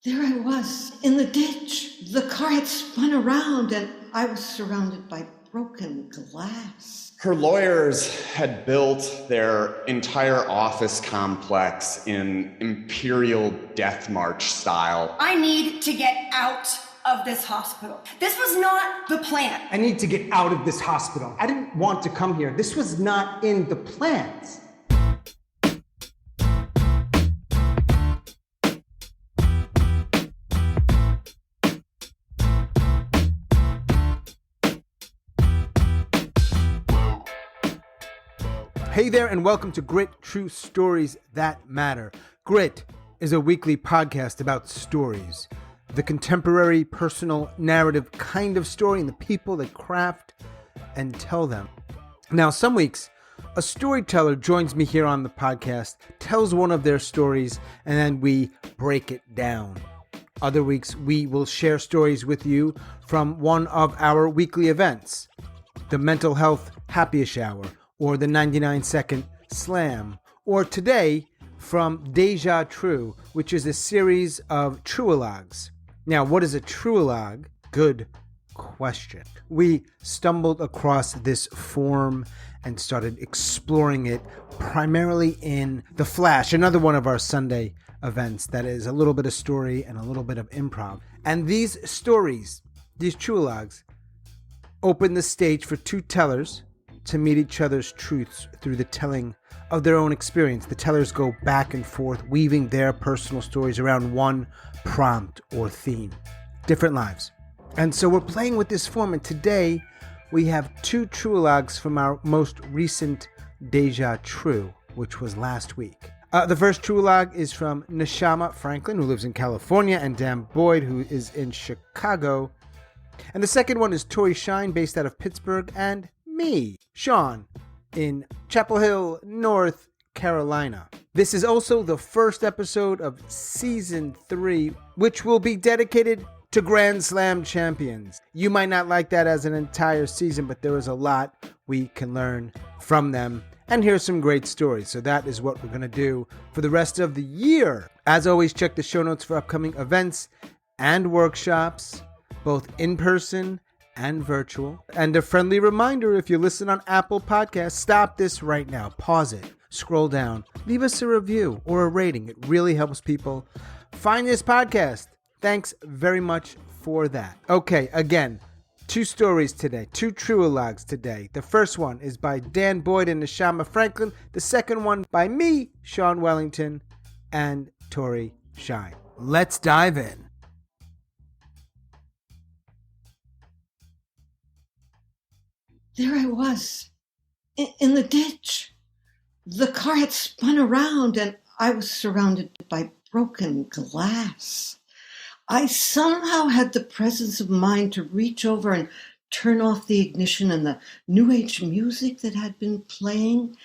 There I was, in the ditch. The car had spun around and I was surrounded by broken glass. Her lawyers had built their entire office complex in Imperial Death March style. I need to get out of this hospital. This was not the plan. I need to get out of this hospital. I didn't want to come here. This was not in the plans. Hey there, and welcome to Grit, True Stories That Matter. Grit is a weekly podcast about stories, the contemporary, personal, narrative kind of story, and the people that craft and tell them. Now, some weeks, a storyteller joins me here on the podcast, tells one of their stories, and then we break it down. Other weeks, we will share stories with you from one of our weekly events, the Mental Health Happy Hour, or the 99-second slam, or today from Deja Trie, which is a series of Truelogues. Now, what is a Truelogue? Good question. We stumbled across this form and started exploring it primarily in The Flash, another one of our Sunday events that is a little bit of story and a little bit of improv. And these stories, these Truelogues, open the stage for two tellers to meet each other's truths through the telling of their own experience. The tellers go back and forth, weaving their personal stories around one prompt or theme. Different lives. And so we're playing with this form, and today we have two Truelogues from our most recent Deja Trie, which was last week. The first Truelogue is from Neshama Franklin, who lives in California, and Dan Boyd, who is in Chicago. And the second one is Tori Shine, based out of Pittsburgh, and me, Sean, in Chapel Hill, North Carolina. This is also the first episode of Season 3, which will be dedicated to Grand Slam champions. You might not like that as an entire season, but there is a lot we can learn from them and hear some great stories. So that is what we're going to do for the rest of the year. As always, check the show notes for upcoming events and workshops, both in person and virtual. And a friendly reminder, if you listen on Apple Podcasts, stop this right now. Pause it. Scroll down. Leave us a review or a rating. It really helps people find this podcast. Thanks very much for that. Okay, again, two stories today. Two Truelogues today. The first one is by Dan Boyd and Neshama Franklin. The second one by me, Sean Wellington, and Tori Shine. Let's dive in. There I was, in the ditch. The car had spun around and I was surrounded by broken glass. I somehow had the presence of mind to reach over and turn off the ignition and the New Age music that had been playing.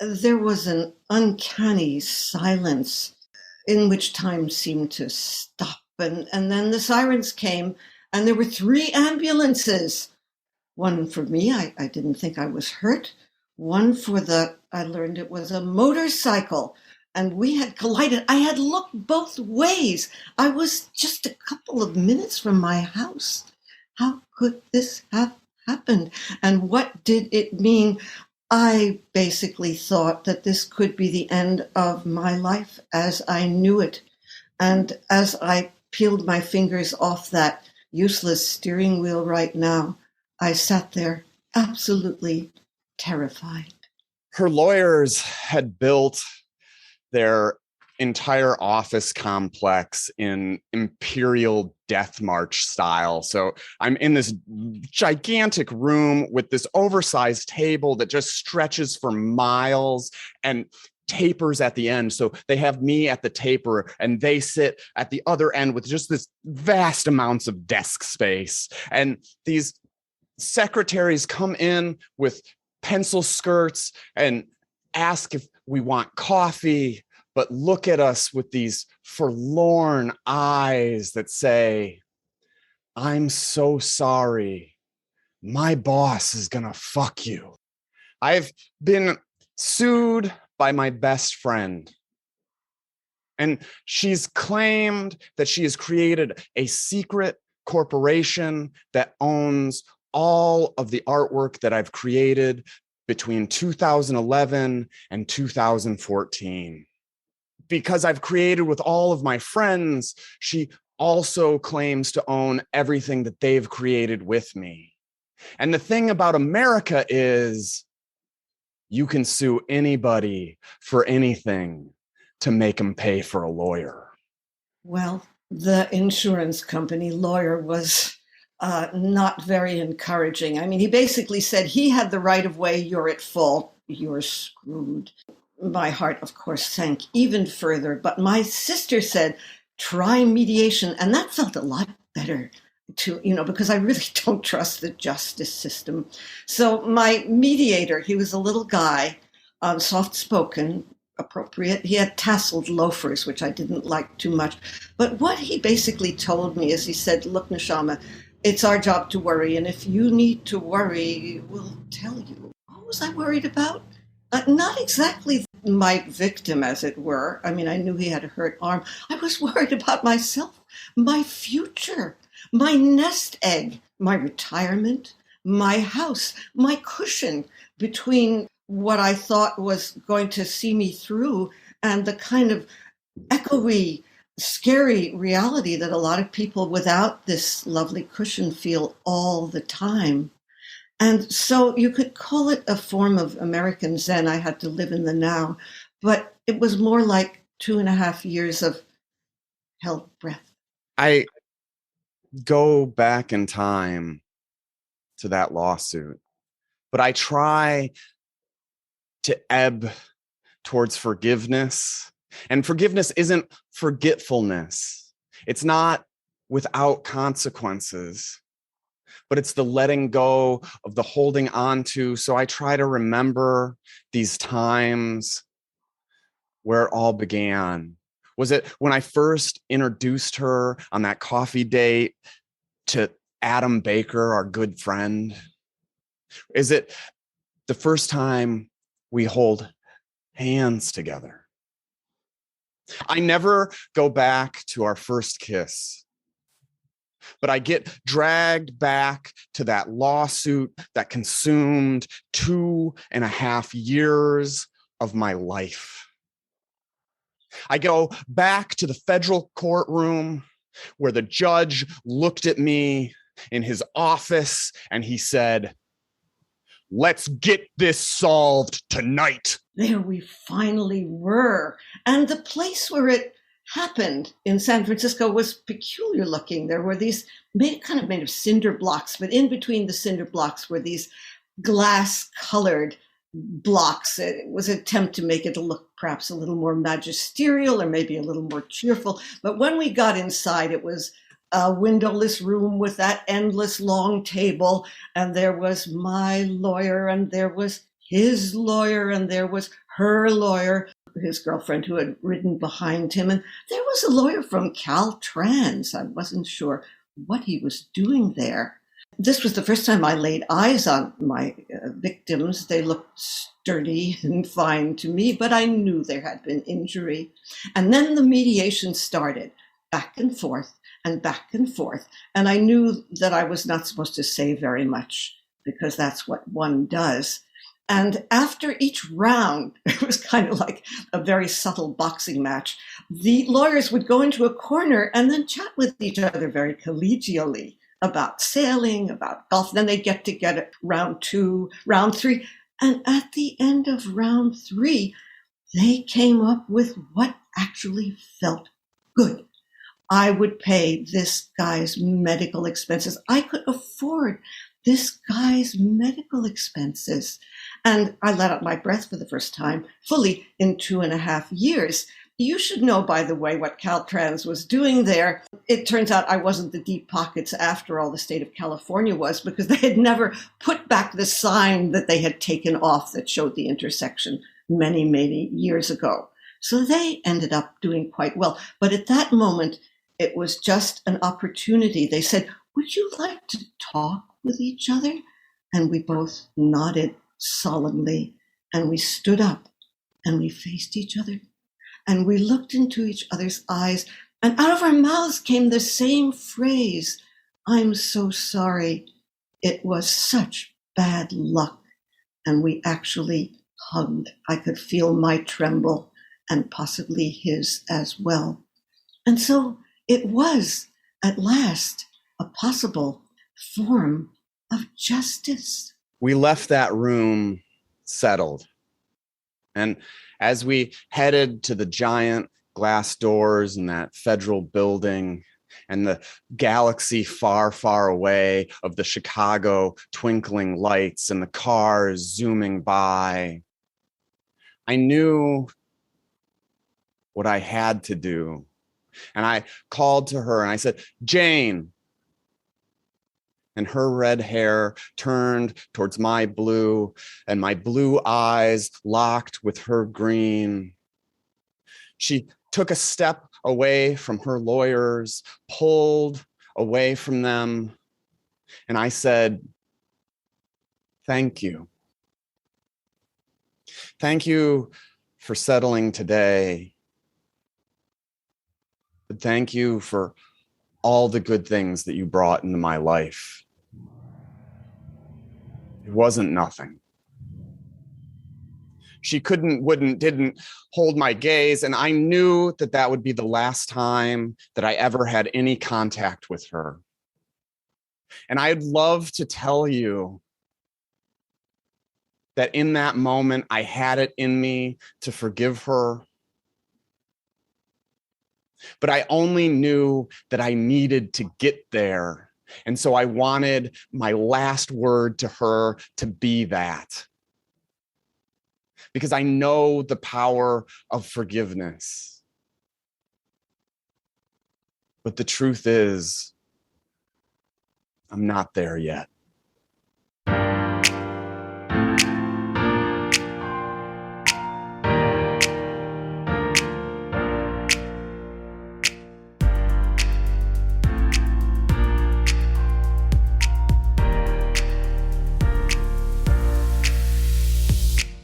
There was an uncanny silence in which time seemed to stop. And then the sirens came and there were 3 ambulances. One for me, I didn't think I was hurt. One for I learned it was a motorcycle, and we had collided. I had looked both ways. I was just a couple of minutes from my house. How could this have happened? And what did it mean? I basically thought that this could be the end of my life as I knew it. And as I peeled my fingers off that useless steering wheel right now, I sat there absolutely terrified. Her lawyers had built their entire office complex in Imperial Death March style. So I'm in this gigantic room with this oversized table that just stretches for miles and tapers at the end. So they have me at the taper and they sit at the other end with just this vast amounts of desk space. And these secretaries come in with pencil skirts and ask if we want coffee, but look at us with these forlorn eyes that say, "I'm so sorry. My boss is gonna fuck you." I've been sued by my best friend. And she's claimed that she has created a secret corporation that owns all of the artwork that I've created between 2011 and 2014. Because I've created with all of my friends, she also claims to own everything that they've created with me. And the thing about America is you can sue anybody for anything to make them pay for a lawyer. Well, the insurance company lawyer was not very encouraging. I mean, he basically said he had the right of way, you're at fault, you're screwed. My heart, of course, sank even further, but my sister said, try mediation, and that felt a lot better because I really don't trust the justice system. So my mediator, he was a little guy, soft-spoken, appropriate. He had tasseled loafers, which I didn't like too much. But what he basically told me is he said, look, Neshama, it's our job to worry, and if you need to worry, we'll tell you. What was I worried about? Not exactly my victim, as it were. I mean, I knew he had a hurt arm. I was worried about myself, my future, my nest egg, my retirement, my house, my cushion between what I thought was going to see me through and the kind of echoey, scary reality that a lot of people without this lovely cushion feel all the time. And so you could call it a form of American Zen. I had to live in the now, but it was more like 2.5 years of held breath. I go back in time to that lawsuit, but I try to ebb towards forgiveness. And forgiveness isn't forgetfulness. It's not without consequences, but it's the letting go of the holding on to. So I try to remember these times where it all began. Was it when I first introduced her on that coffee date to Adam Baker, our good friend? Is it the first time we hold hands together? I never go back to our first kiss, but I get dragged back to that lawsuit that consumed 2.5 years of my life. I go back to the federal courtroom where the judge looked at me in his office and he said, let's get this solved tonight. There we finally were. And the place where it happened in San Francisco was peculiar looking. There were these made of cinder blocks, but in between the cinder blocks were these glass-colored blocks. It was an attempt to make it look perhaps a little more magisterial or maybe a little more cheerful. But when we got inside, it was a windowless room with that endless long table, and there was my lawyer, and there was his lawyer, and there was her lawyer, his girlfriend who had ridden behind him, and there was a lawyer from Caltrans. I wasn't sure what he was doing there. This was the first time I laid eyes on my victims. They looked sturdy and fine to me, but I knew there had been injury. And then the mediation started, back and forth and back and forth. And I knew that I was not supposed to say very much because that's what one does. And after each round, it was kind of like a very subtle boxing match. The lawyers would go into a corner and then chat with each other very collegially about sailing, about golf. Then they'd get together round 2, round 3. And at the end of round 3, they came up with what actually felt good. I would pay this guy's medical expenses. I could afford this guy's medical expenses. And I let out my breath for the first time, fully in 2.5 years. You should know, by the way, what Caltrans was doing there. It turns out I wasn't the deep pockets after all the state of California was, because they had never put back the sign that they had taken off that showed the intersection many, many years ago. So they ended up doing quite well. But at that moment, it was just an opportunity. They said, would you like to talk with each other? And we both nodded solemnly, and we stood up and we faced each other. and we looked into each other's eyes, and out of our mouths came the same phrase, "I'm so sorry. It was such bad luck." And we actually hugged. I could feel my tremble and possibly his as well. And so it was, at last, a possible form of justice. We left that room settled. And as we headed to the giant glass doors in that federal building and the galaxy far, far away of the Chicago twinkling lights and the cars zooming by, I knew what I had to do. And I called to her and I said, "Jane." And her red hair turned towards my blue, and my blue eyes locked with her green. She took a step away from her lawyers, pulled away from them, and I said, "Thank you. Thank you for settling today. But thank you for all the good things that you brought into my life. It wasn't nothing." She didn't hold my gaze. And I knew that that would be the last time that I ever had any contact with her. And I'd love to tell you that in that moment, I had it in me to forgive her. But I only knew that I needed to get there. And so I wanted my last word to her to be that. Because I know the power of forgiveness. But the truth is, I'm not there yet.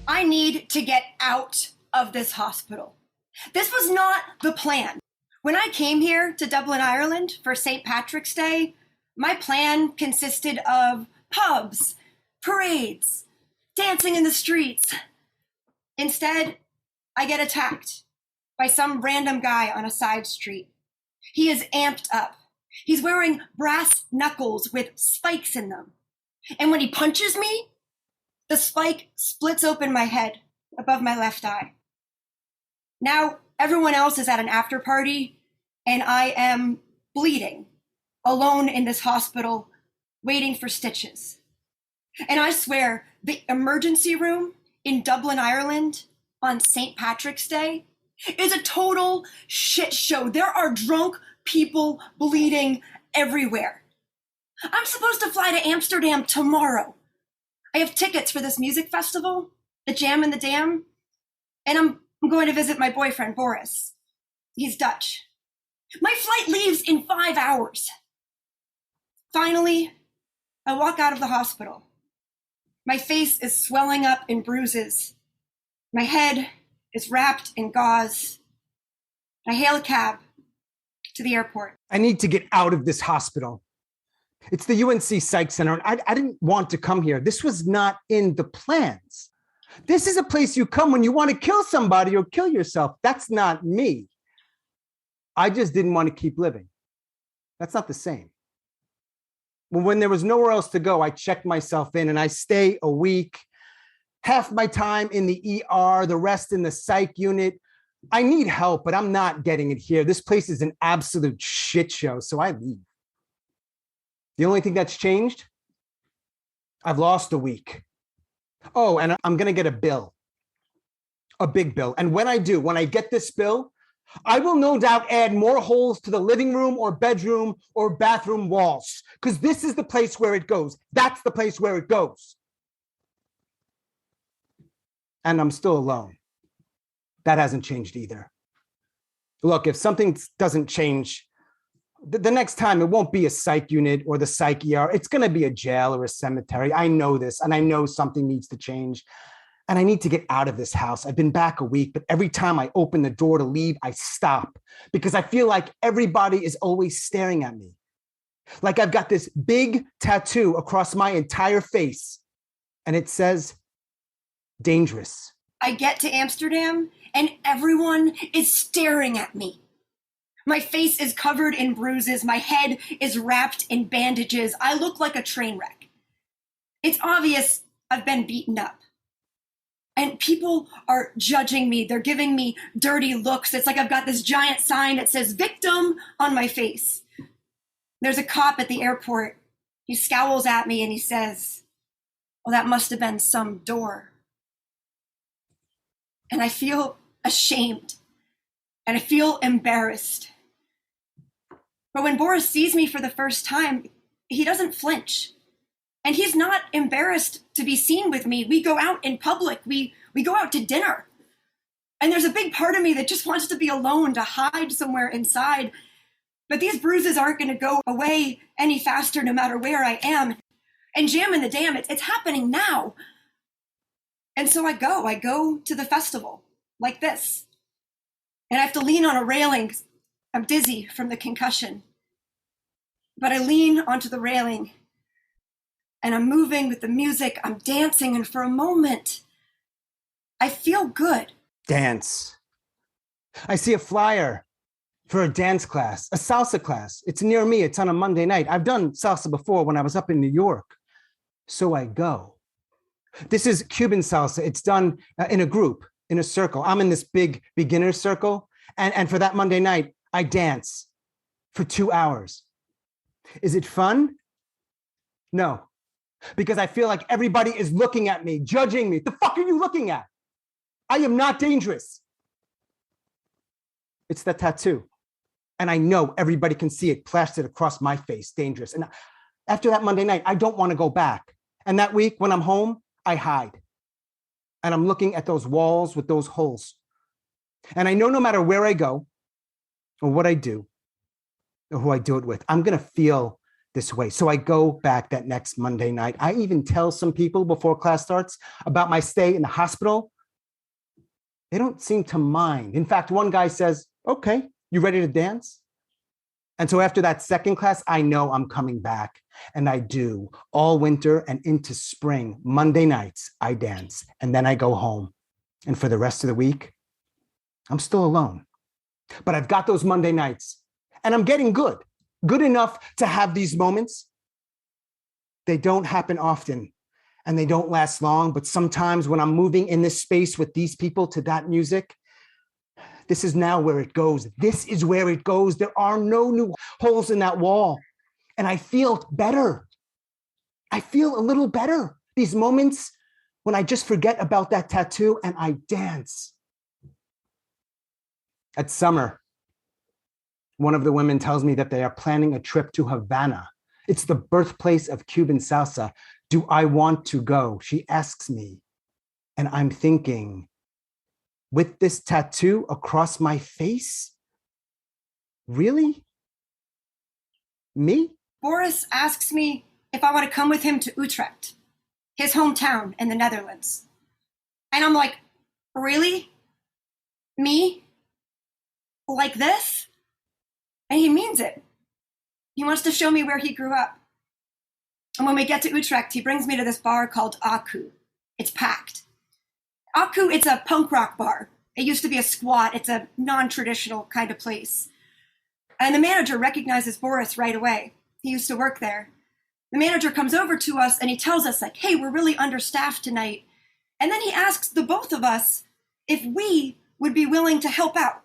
I need to get out of this hospital. This was not the plan. When I came here to Dublin, Ireland for St. Patrick's Day, my plan consisted of pubs, parades, dancing in the streets. Instead, I get attacked by some random guy on a side street. He is amped up. He's wearing brass knuckles with spikes in them. And when he punches me, the spike splits open my head above my left eye. Now everyone else is at an after party, and I am bleeding, alone in this hospital, waiting for stitches. And I swear, the emergency room in Dublin, Ireland, on St. Patrick's Day is a total shit show. There are drunk people bleeding everywhere. I'm supposed to fly to Amsterdam tomorrow. I have tickets for this music festival, the Jam and the Dam, and I'm going to visit my boyfriend, Boris. He's Dutch. My flight leaves in 5 hours. Finally, I walk out of the hospital. My face is swelling up in bruises. My head is wrapped in gauze. I hail a cab to the airport. I need to get out of this hospital. It's the UNC Psych Center, and I didn't want to come here. This was not in the plans. This is a place you come when you want to kill somebody or kill yourself. That's not me. I just didn't want to keep living. That's not the same. When there was nowhere else to go, I checked myself in and I stay a week, half my time in the ER, the rest in the psych unit. I need help, but I'm not getting it here. This place is an absolute shit show, so I leave. The only thing that's changed, I've lost a week. Oh, and I'm going to get a bill, a big bill. And when I do, when I get this bill, I will no doubt add more holes to the living room or bedroom or bathroom walls, because this is the place where it goes. That's the place where it goes. And I'm still alone. That hasn't changed either. Look, if something doesn't change, the next time it won't be a psych unit or the psych ER. It's going to be a jail or a cemetery. I know this, and I know something needs to change. And I need to get out of this house. I've been back a week, but every time I open the door to leave, I stop because I feel like everybody is always staring at me. Like I've got this big tattoo across my entire face, and it says, dangerous. I get to Amsterdam, and everyone is staring at me. My face is covered in bruises. My head is wrapped in bandages. I look like a train wreck. It's obvious I've been beaten up. And people are judging me. They're giving me dirty looks. It's like I've got this giant sign that says victim on my face. There's a cop at the airport. He scowls at me and he says, well, that must have been some door. And I feel ashamed and I feel embarrassed. But when Boris sees me for the first time, he doesn't flinch. And he's not embarrassed to be seen with me. We go out in public. We go out to dinner. And there's a big part of me that just wants to be alone, to hide somewhere inside. But these bruises aren't going to go away any faster no matter where I am. And Jam and the Dam, it's happening now. And so I go to the festival like this. And I have to lean on a railing. I'm dizzy from the concussion. But I lean onto the railing and I'm moving with the music. I'm dancing. And for a moment, I feel good. Dance. I see a flyer for a dance class, a salsa class. It's near me. It's on a Monday night. I've done salsa before when I was up in New York. So I go. This is Cuban salsa. It's done in a group, in a circle. I'm in this big beginner circle. And for that Monday night, I dance for 2 hours. Is it fun? No, because I feel like everybody is looking at me, judging me. The fuck are you looking at? I am not dangerous. It's the tattoo. And I know everybody can see it plastered across my face, dangerous. And after that Monday night, I don't want to go back. And that week when I'm home, I hide. And I'm looking at those walls with those holes. And I know no matter where I go or what I do or who I do it with, I'm going to feel this way. So I go back that next Monday night. I even tell some people before class starts about my stay in the hospital. They don't seem to mind. In fact, one guy says, okay, you ready to dance? And so after that second class, I know I'm coming back. And I do all winter and into spring. Monday nights, I dance. And then I go home. And for the rest of the week, I'm still alone. But I've got those Monday nights. And I'm getting good. Good enough to have these moments. They don't happen often. And they don't last long. But sometimes when I'm moving in this space with these people to that music, this is now where it goes. This is where it goes. There are no new holes in that wall. And I feel better. I feel a little better. These moments when I just forget about that tattoo and I dance. At summer, one of the women tells me that they are planning a trip to Havana. It's the birthplace of Cuban salsa. Do I want to go? She asks me. And I'm thinking, with this tattoo across my face? Really? Me? Boris asks me if I want to come with him to Utrecht, his hometown in the Netherlands. And I'm like, really? Me? Like this? And he means it. He wants to show me where he grew up. And when we get to Utrecht, he brings me to this bar called Aku. It's packed. Aku, it's a punk rock bar. It used to be a squat. It's a non-traditional kind of place. And the manager recognizes Boris right away. He used to work there. The manager comes over to us and he tells us, like, hey, we're really understaffed tonight. And then he asks the both of us if we would be willing to help out,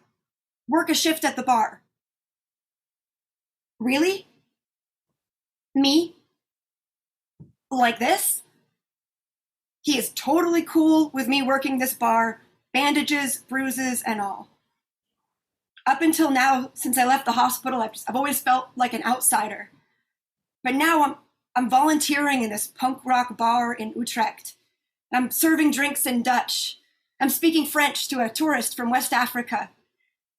work a shift at the bar. Really? Me? Like this? He is totally cool with me working this bar, bandages, bruises, and all. Up until now, since I left the hospital, I've always felt like an outsider. But now I'm volunteering in this punk rock bar in Utrecht. I'm serving drinks in Dutch. I'm speaking French to a tourist from West Africa.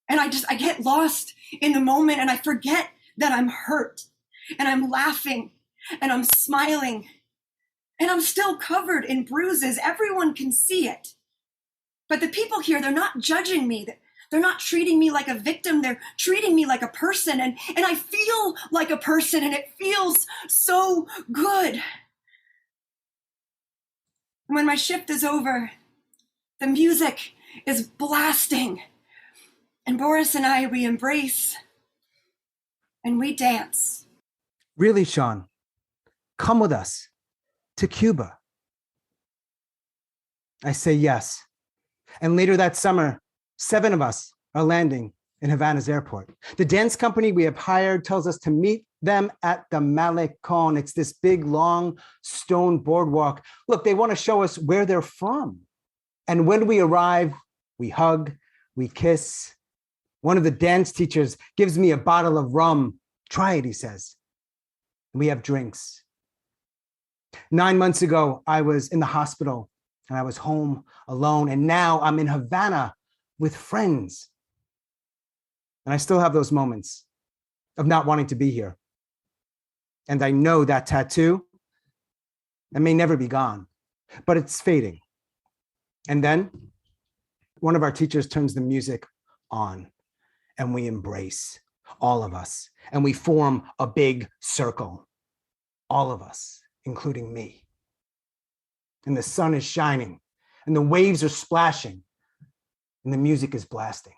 And I get lost in the moment and I forget that I'm hurt. And I'm laughing and I'm smiling. And I'm still covered in bruises. Everyone can see it. But the people here, they're not judging me. They're not treating me like a victim. They're treating me like a person. And I feel like a person, and it feels so good. When my shift is over, the music is blasting. And Boris and I, we embrace and we dance. Really, Sean, come with us to Cuba. I say yes. And later that summer, 7 of us are landing in Havana's airport. The dance company we have hired tells us to meet them at the Malecon. It's this big, long stone boardwalk. Look, they want to show us where they're from. And when we arrive, we hug, we kiss. One of the dance teachers gives me a bottle of rum. Try it, he says. We have drinks. 9 months ago, I was in the hospital and I was home alone. And now I'm in Havana with friends. And I still have those moments of not wanting to be here. And I know that tattoo, it may never be gone, but it's fading. And then one of our teachers turns the music on and we embrace, all of us, and we form a big circle, all of us, including me. And the sun is shining and the waves are splashing and the music is blasting.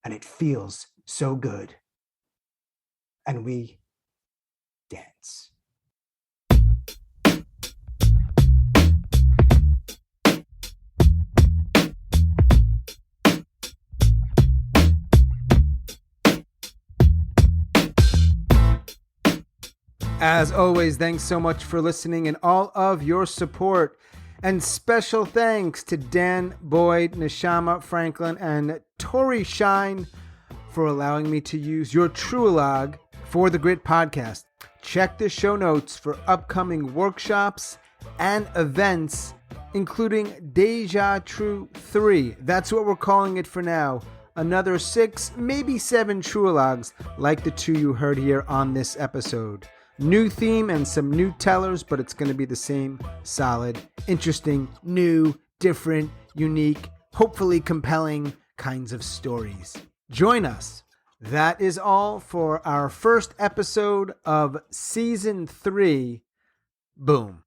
And it feels so good. And we dance. As always, thanks so much for listening and all of your support. And special thanks to Dan Boyd, Neshama Franklin, and Tori Shine for allowing me to use your Truelogue for the Grit podcast. Check the show notes for upcoming workshops and events, including Deja Trie II. That's what we're calling it for now. Another 6, maybe 7 Truelogues like the 2 you heard here on this episode. New theme and some new tellers, but it's going to be the same solid, interesting, new, different, unique, hopefully compelling kinds of stories. Join us. That is all for our first episode of Season 3. Boom.